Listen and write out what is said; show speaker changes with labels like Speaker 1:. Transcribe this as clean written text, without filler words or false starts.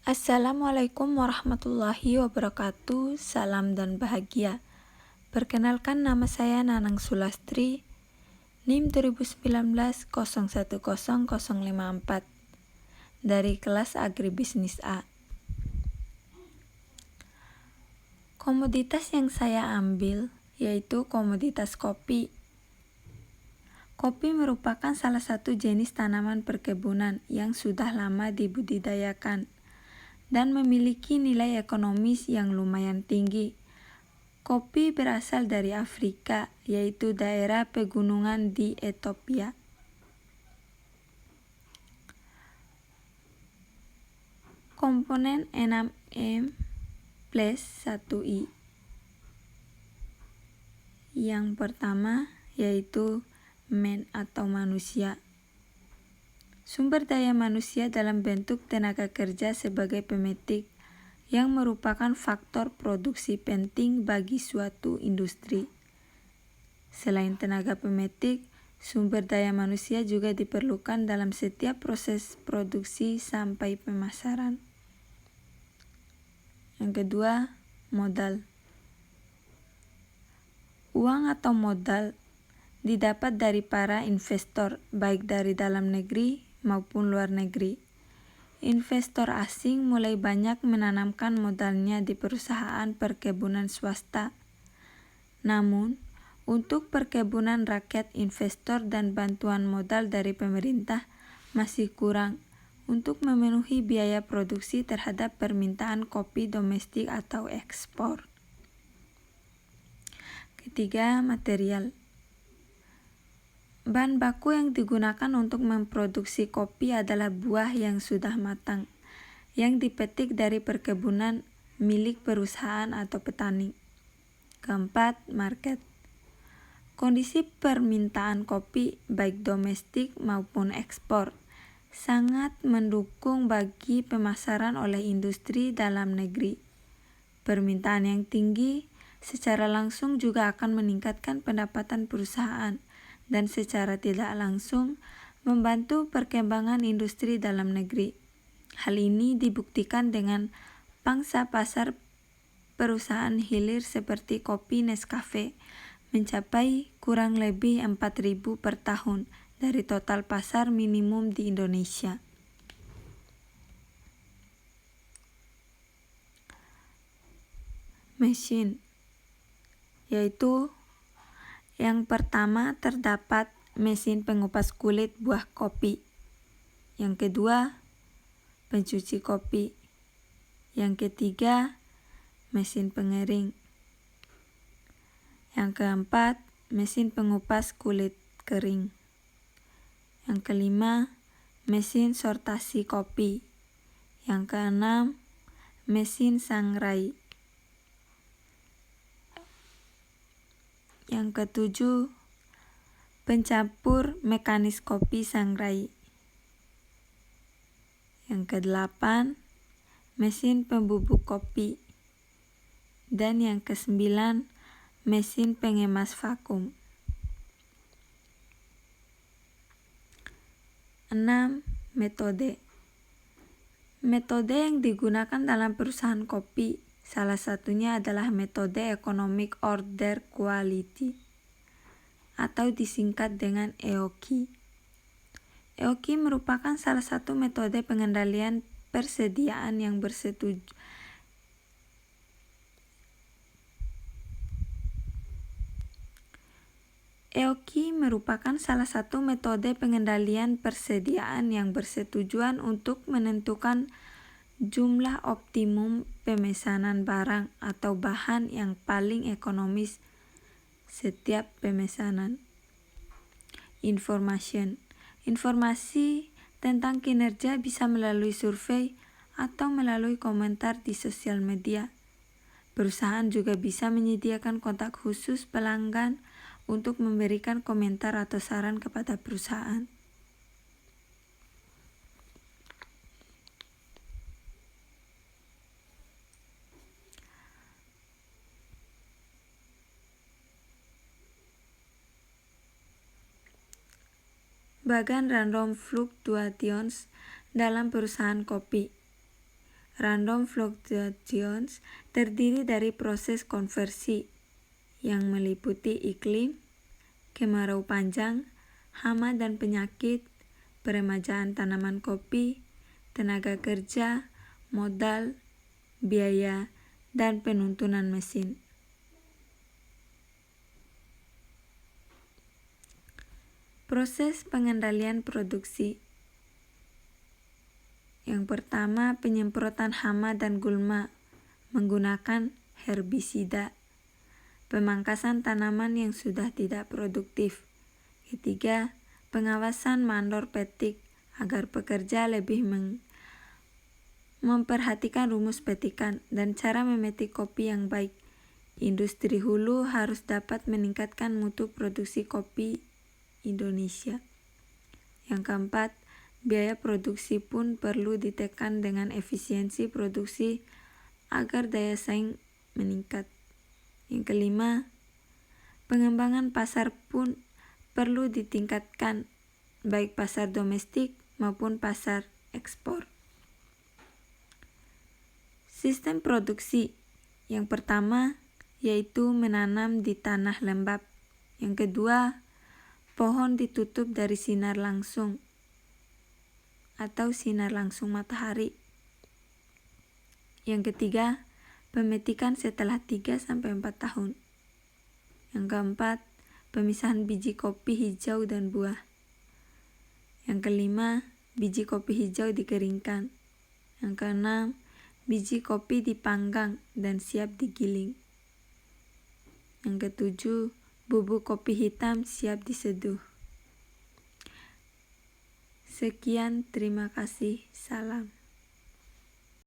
Speaker 1: Assalamualaikum warahmatullahi wabarakatuh. Salam dan bahagia. Perkenalkan, nama saya Nanang Sulastri, NIM 2019 010054 dari kelas Agribisnis A. Komoditas yang saya ambil yaitu komoditas kopi. Kopi merupakan salah satu jenis tanaman perkebunan yang sudah lama dibudidayakan dan memiliki nilai ekonomis yang lumayan tinggi. Kopi berasal dari Afrika, yaitu daerah pegunungan di Ethiopia. Komponen 6M plus 1I. Yang pertama yaitu men atau manusia. Sumber daya manusia dalam bentuk tenaga kerja sebagai pemetik yang merupakan faktor produksi penting bagi suatu industri. Selain tenaga pemetik, sumber daya manusia juga diperlukan dalam setiap proses produksi sampai pemasaran. Yang kedua, modal. Uang atau modal didapat dari para investor, baik dari dalam negeri maupun luar negeri. Investor asing mulai banyak menanamkan modalnya di perusahaan perkebunan swasta. Namun, untuk perkebunan rakyat, investor dan bantuan modal dari pemerintah masih kurang untuk memenuhi biaya produksi terhadap permintaan kopi domestik atau ekspor. Ketiga, material. Bahan baku yang digunakan untuk memproduksi kopi adalah buah yang sudah matang, yang dipetik dari perkebunan milik perusahaan atau petani. Keempat, market. Kondisi permintaan kopi, baik domestik maupun ekspor, sangat mendukung bagi pemasaran oleh industri dalam negeri. Permintaan yang tinggi secara langsung juga akan meningkatkan pendapatan perusahaan dan secara tidak langsung membantu perkembangan industri dalam negeri. Hal ini dibuktikan dengan pangsa pasar perusahaan hilir seperti kopi Nescafe mencapai kurang lebih 4.000 per tahun dari total pasar minimum di Indonesia. Mesin, yaitu yang pertama terdapat mesin pengupas kulit buah kopi. Yang kedua, pencuci kopi. Yang ketiga, mesin pengering. Yang keempat, mesin pengupas kulit kering. Yang kelima, mesin sortasi kopi. Yang keenam, mesin sangrai. Yang ketujuh, pencampur mekanis kopi sangrai. Yang kedelapan, mesin pembubuk kopi. Dan yang kesembilan, mesin pengemas vakum. 6. Metode. Metode yang digunakan dalam perusahaan kopi salah satunya adalah metode economic order quality atau disingkat dengan EOQ. EOQ merupakan salah satu metode pengendalian persediaan yang bersetuju. EOQ merupakan salah satu metode pengendalian persediaan yang bersetujuan untuk menentukan jumlah optimum pemesanan barang atau bahan yang paling ekonomis setiap pemesanan. Informasi tentang kinerja bisa melalui survei atau melalui komentar di sosial media. Perusahaan juga bisa menyediakan kontak khusus pelanggan untuk memberikan komentar atau saran kepada perusahaan. Bagan random fluctuations dalam perusahaan kopi. Random fluctuations terdiri dari proses konversi yang meliputi iklim, kemarau panjang, hama dan penyakit, peremajaan tanaman kopi, tenaga kerja, modal, biaya, dan penuntunan mesin. Proses pengendalian produksi. Yang pertama, penyemprotan hama dan gulma menggunakan herbisida. Pemangkasan tanaman yang sudah tidak produktif. Ketiga, pengawasan mandor petik agar pekerja lebih memperhatikan rumus petikan dan cara memetik kopi yang baik. Industri hulu harus dapat meningkatkan mutu produksi kopi Indonesia. Yang keempat, biaya produksi pun perlu ditekan dengan efisiensi produksi agar daya saing meningkat. Yang kelima, pengembangan pasar pun perlu ditingkatkan, baik pasar domestik maupun pasar ekspor. Sistem produksi. Yang pertama, yaitu menanam di tanah lembab. Yang kedua, pohon ditutup dari sinar langsung atau sinar langsung matahari. Yang ketiga, pemetikan setelah 3-4 tahun. Yang keempat, pemisahan biji kopi hijau dan buah. Yang kelima, biji kopi hijau dikeringkan. Yang keenam, biji kopi dipanggang dan siap digiling. Yang ketujuh, bubuk kopi hitam siap diseduh. Sekian, terima kasih. Salam.